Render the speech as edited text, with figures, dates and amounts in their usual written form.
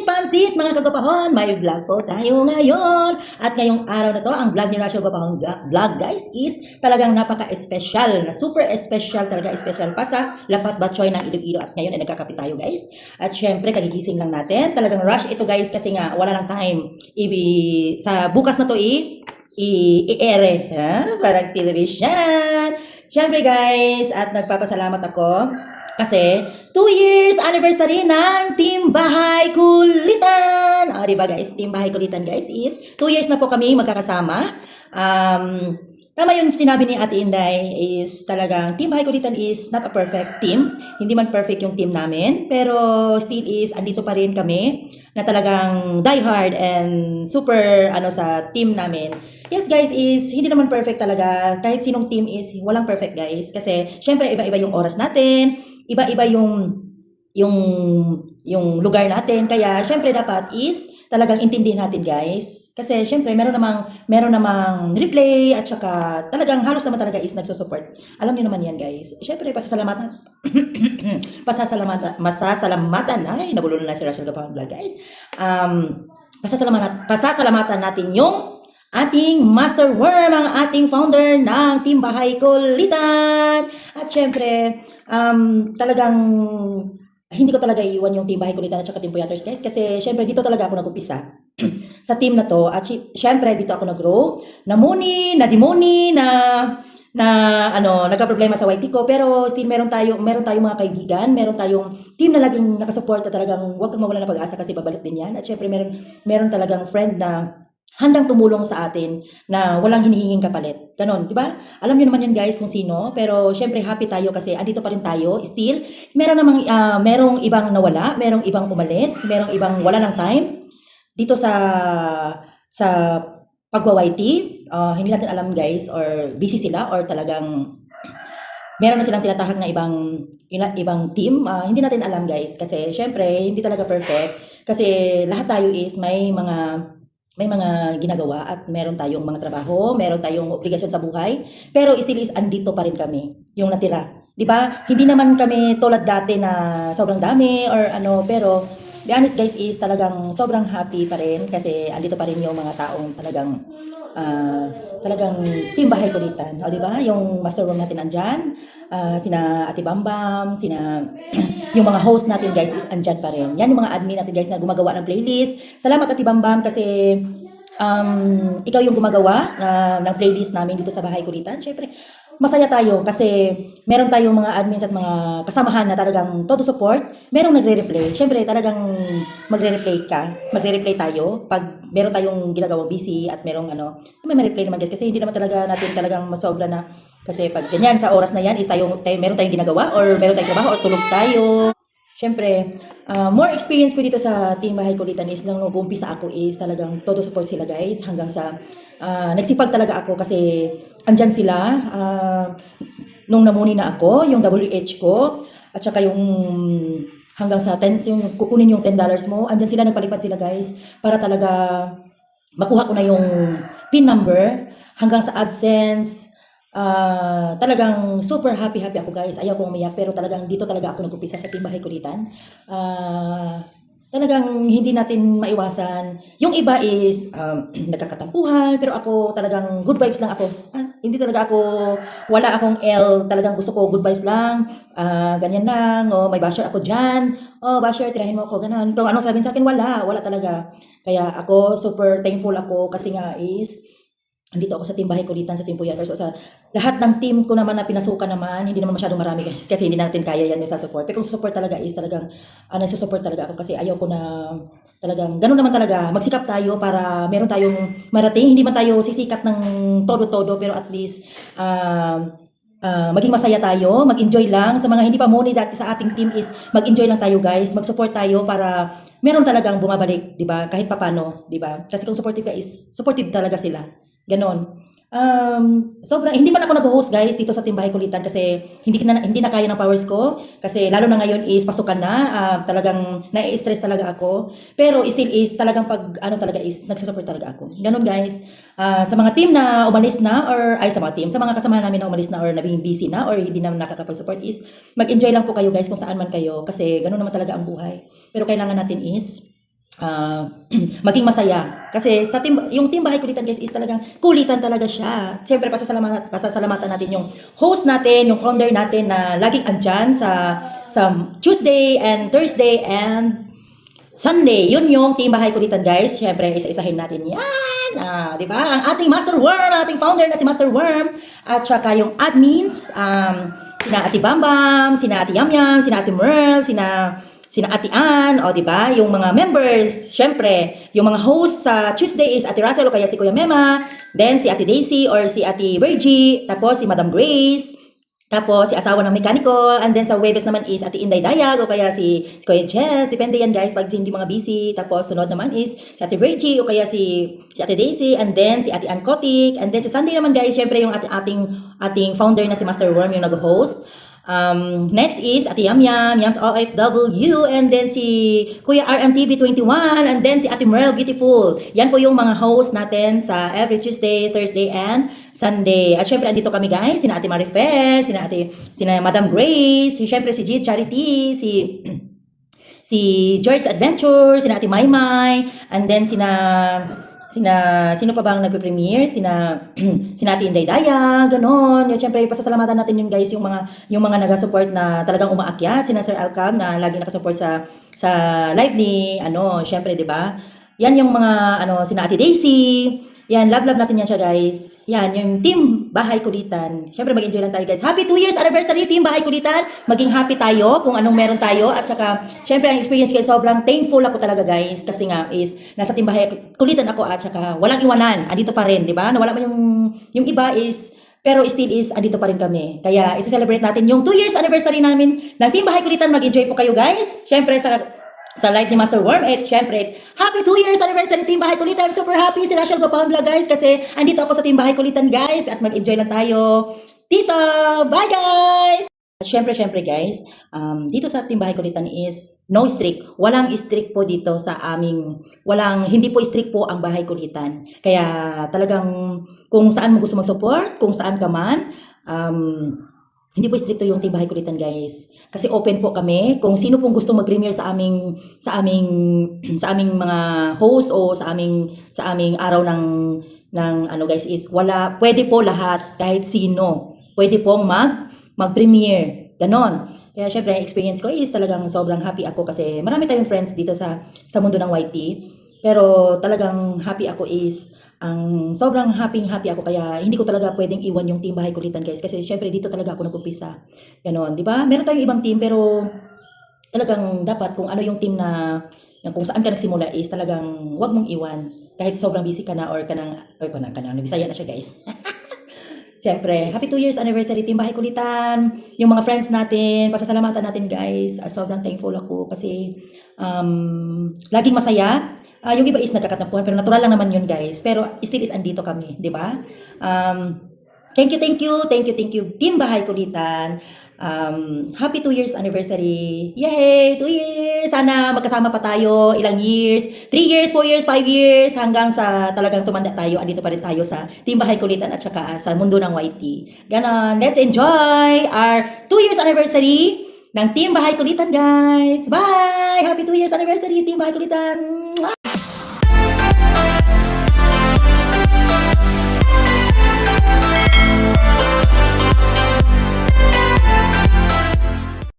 Pansit mga kagapahon, may vlog po tayo ngayon. At ngayong araw na to, ang vlog ni Rasho Gapahon vlog guys is talagang napaka-espesyal, na super espesyal talaga, espesyal pa sa Lapas Batchoy ng Iloilo. At ngayon ay nagkakape tayo guys. At syempre, kagigising lang natin. Talagang rush ito guys kasi nga wala lang time. Sa bukas na to i-ere. Parang television. Syempre guys, at nagpapasalamat ako kasi 2 years anniversary ng Team Bahay Kulitan. Diba guys, Team Bahay Kulitan guys is 2 years na po kami magkakasama. Tama yung sinabi ni Ate Inday is talagang Team Bahay Kulitan is not a perfect team. Hindi man perfect yung team namin, pero still is andito pa rin kami na talagang die hard and super sa team namin. Yes guys, is hindi naman perfect talaga. Kahit sinong team is walang perfect guys. Kasi syempre iba-iba yung oras natin, iba-iba yung lugar natin. Kaya syempre dapat is talagang intindihin natin guys. Kasi syempre meron namang replay at saka talagang halos naman talaga is nagsusupport. Alam niyo naman yan guys. Syempre masasalamatan. Ay, nabulol na si Rachel Gapahon Vlog guys. Pasasalamatan natin yung ating Master Worm, ang ating founder ng Team Bahay Kulitan. At syempre, talagang hindi ko talaga iiwan yung Team Bahay Kulitan at saka Team Puyaters guys. Kasi syempre dito talaga ako nag-umpisa sa team na to. At syempre dito ako nag-grow. Namuni, nadimuni, nagka-problema sa YT ko. Pero still meron tayong mga kaibigan. Meron tayong team na laging nakasupport na talagang huwag kang mawala ng pag-asa kasi babalik din yan. At syempre meron talagang friend na handang tumulong sa atin na walang hinihinging kapalit. Ganon, di ba? Alam niyo naman yan guys kung sino. Pero syempre happy tayo kasi andito pa rin tayo. Still, merong ibang nawala, merong ibang umalis, merong ibang wala ng time. Dito sa pagwa-YT, hindi natin alam guys or busy sila or talagang meron na silang tinatahak na ibang team. Hindi natin alam guys kasi syempre hindi talaga perfect. Kasi lahat tayo is may mga ginagawa at meron tayong mga trabaho, meron tayong obligasyon sa buhay, pero still is andito pa rin kami, yung natira. 'Di ba? Hindi naman kami tulad dati na sobrang dami or pero be honest guys is talagang sobrang happy pa rin kasi andito pa rin yung mga taong talagang Team Bahay Kulitan. O, di ba? Yung master room natin andyan, sina Ate Bambam, yung mga host natin guys is andyan pa rin. Yan yung mga admin natin guys na gumagawa ng playlist. Salamat Ate Bambam kasi ikaw yung gumagawa ng playlist namin dito sa Bahay Kulitan. Syempre, masaya tayo kasi meron tayong mga admins at mga kasamahan na talagang todo support. Merong nagre-replay. Syempre, talagang magre-replay tayo pag meron tayong ginagawang busy at merong may replay naman guys kasi hindi naman talaga natin talagang masobra na kasi pag ganyan sa oras na yan is meron tayong ginagawa or meron tayong trabaho or tulog tayo. Syempre, more experience ko dito sa Team Bahay Kulitan is nung nag-umpisa ako is talagang todo support sila guys hanggang sa nagsipag talaga ako kasi andyan sila nung namuni na ako, yung WH ko at saka yung hanggang sa yung kukunin yung $10 mo, andyan sila, nagpalipad sila guys para talaga makuha ko na yung PIN number hanggang sa AdSense. Talagang super happy ako guys. Ayaw kong umiyak pero talagang dito talaga ako nag-umpisa sa Team Bahay Kulitan. Talagang hindi natin maiwasan. Yung iba is nagkakatampuhan pero ako talagang good vibes lang ako. Hindi talaga ako, wala akong L, talagang gusto ko good vibes lang. Ganyan lang, may basher ako dyan. Basher, tirahin mo ako, ganun. Kung anong sabihin sa akin, wala talaga. Kaya ako, super thankful ako kasi nga is andito ako sa Team Bahay Kulitan, sa Team Puyaters, o sa lahat ng team ko naman na pinasukan naman, hindi naman masyadong marami guys, kasi hindi natin kaya yan yung sa support. Pero kung support talaga is talagang, nagsusupport talaga ako kasi ayaw ko na talagang, ganun naman talaga, magsikap tayo para meron tayong marating, hindi man tayo sisikat ng todo-todo, pero at least, maging masaya tayo, mag-enjoy lang. Sa mga hindi pa muni dati sa ating team is mag-enjoy lang tayo guys, mag-support tayo para meron talagang bumabalik, di ba? Kahit papano, di ba? Kasi kung supportive ka is, supportive talaga sila. Ganon. Sobrang hindi man ako nag-host guys dito sa Team Bahay Kulitan kasi hindi na kaya ng powers ko kasi lalo na ngayon is pasukan na, talagang nai-stress talaga ako pero still is talagang talaga is nagsusupport talaga ako. Ganon guys. Sa mga team na umalis na or sa mga kasama namin na umalis na or naging busy na or hindi na nakakapag-support is mag-enjoy lang po kayo guys kung saan man kayo kasi ganon naman talaga ang buhay. Pero kailangan natin is ah, maging masaya. Kasi yung Team Bahay Kulitan guys is talagang kulitan talaga siya. Siyempre pasasalamatan natin yung host natin, yung founder natin na laging andyan sa Tuesday and Thursday and Sunday. Yun yung Team Bahay Kulitan guys. Siyempre isa-isahin natin yan. Di ba? Ang ating Master Worm, ang ating founder na si Master Worm at saka yung admins, sina Ate Bambam, sina Ate Yamyam, sina Ate Merl, sina Ate Ann, o di ba? Yung mga members, syempre, yung mga hosts sa Tuesday is Ate Russell o kaya si Kuya Mema, then si Ate Daisy or si Ate Virgie, tapos si Madam Grace, tapos si asawa ng mekaniko, and then sa Webes naman is Ate Inday Dayag o kaya si Kuya Jess, depende yan guys pag hindi mga busy. Tapos sunod naman is si Ate Virgie o kaya si Ate Daisy, and then si Ate Ann Kotik, and then sa Sunday naman guys, syempre yung ating founder na si Master Worm yung nag-host. Next is Ate Yam's OFW, and then si Kuya RMTV21, and then si Ate Merl Beautiful. Yan po yung mga host natin sa every Tuesday, Thursday, and Sunday. At syempre andito kami guys, sina Ate Marifel, sina Madam Grace, syempre si Jade Charity, si George Adventure, sina Ate Maymay, and then sino pa bang nagpe-premiere? Sina Ate Inday Daya, ganon. Siyempre, pasasalamatan natin yun guys, yung mga nag-support na talagang umaakyat, sina Sir Alcam na lagi nakasupport sa live ni, siyempre, di ba? Yan yung mga, sina Ate Daisy. Yan, love natin yan siya guys. Yan, yung Team Bahay Kulitan. Siyempre, mag-enjoy lang tayo guys. Happy 2 years anniversary, Team Bahay Kulitan. Maging happy tayo kung anong meron tayo. At saka, siyempre, ang experience guys, sobrang thankful ako talaga guys. Kasi nga, is, nasa Team Bahay Kulitan ako at saka, walang iwanan. Andito pa rin, di ba? Nawala man yung iba is, pero still is, andito pa rin kami. Kaya, isi-celebrate natin yung 2 years anniversary namin ng Team Bahay Kulitan. Mag-enjoy po kayo guys. Siyempre, sa live ni Master Worm, syempre, happy 2 years anniversary Team Bahay Kulitan. Super happy si Rachel Gopambla guys kasi andito ako sa Team Bahay Kulitan guys at mag-enjoy lang tayo. Tito, bye guys! Syempre guys, dito sa Team Bahay Kulitan is no strict. Walang strict po dito sa hindi po strict po ang Bahay Kulitan. Kaya talagang kung saan mo gusto mag-support, kung saan ka man, hindi po stricto yung Team Bahay Kulitan guys. Kasi open po kami kung sino pong gusto mag-premiere sa aming mga host o sa aming araw ng guys is pwede po lahat kahit sino. Pwede pong mag-premiere. Ganon. Kaya syempre, experience ko is talagang sobrang happy ako kasi marami tayong friends dito sa mundo ng YT. Pero talagang happy ako is sobrang happy ako kaya hindi ko talaga pwedeng iwan yung Team Bahay Kulitan guys kasi syempre dito talaga ako nag-umpisa. Ganon, di ba? Meron tayong ibang team pero talagang dapat kung ano yung team na kung saan ka nagsimula is talagang wag mong iwan kahit sobrang busy ka na or Bisaya na siya guys. Siyempre, happy 2 years anniversary Team Bahay Kulitan. Yung mga friends natin, pasasalamatan natin guys. Sobrang thankful ako kasi laging masaya. Yung iba is nagkakatampuhan pero natural lang naman yun guys. Pero still is andito kami, di ba? Thank you Team Bahay Kulitan. Happy 2 years anniversary. Yay! 2 years! Sana magkasama pa tayo ilang years. 3 years, 4 years, 5 years. Hanggang sa talagang tumanda tayo. Andito pa rin tayo sa Team Bahay Kulitan at saka sa mundo ng YT. Ganon. Let's enjoy our 2 years anniversary ng Team Bahay Kulitan guys. Bye! Happy 2 years anniversary Team Bahay Kulitan.